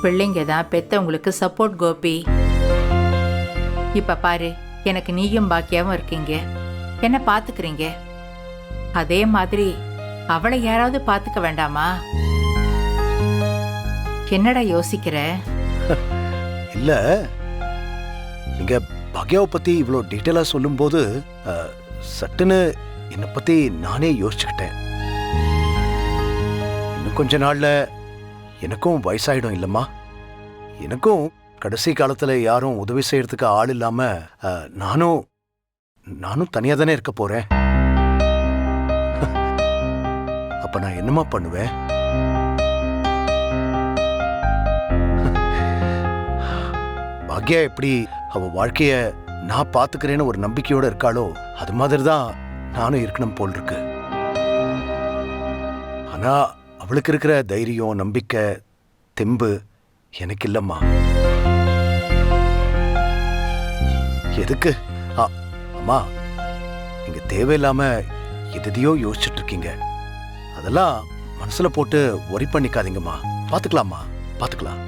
பிள்ளைங்க தான் பெத்தவங்களுக்கு சப்போர்ட் கோபி. இப்ப பாரு, எனக்கு நீயும் பாக்கியாவும் இருக்கீங்க, என்ன பாத்துக்கிறீங்க. அதே மாதிரி அவளை யாராவது பாத்துக்க வேண்டாமா? என்னடா யோசிக்கிற? இல்ல, நீங்க பாக்யாவை பத்தி இவ்வளோ டீட்டெயிலா சொல்லும்போது சட்டுன்னு என்னை பத்தி நானே யோசிச்சுக்கிட்டேன். இன்னும் கொஞ்ச நாள்ல எனக்கும் வயசாயிடும் இல்லம்மா. எனக்கும் கடைசி காலத்துல யாரும் உதவி செய்யறதுக்கு ஆள் இல்லாம நானும் தனியா தானே இருக்க போறேன். அப்ப நான் என்னமா பண்ணுவேன்? பாக்யா எப்படி அவ வாழ்க்கைய நான் பாத்துக்கிறேன்னு ஒரு நம்பிக்கையோட இருக்காளோ அது மாதிரிதான் நானும் இருக்கணும் போல் இருக்கு. ஆனா அவளுக்கு இருக்கிற தைரியம், நம்பிக்கை, தெம்பு எனக்கு இல்லம்மா. எதுக்கு? அம்மா, நீங்க தேவையில்லாம எதையோ யோசிச்சுட்டு இருக்கீங்க. அதெல்லாம் மனசுல போட்டு ஒரி பண்ணிக்காதீங்கம்மா. பாத்துக்கலாமா? பாத்துக்கலாம்.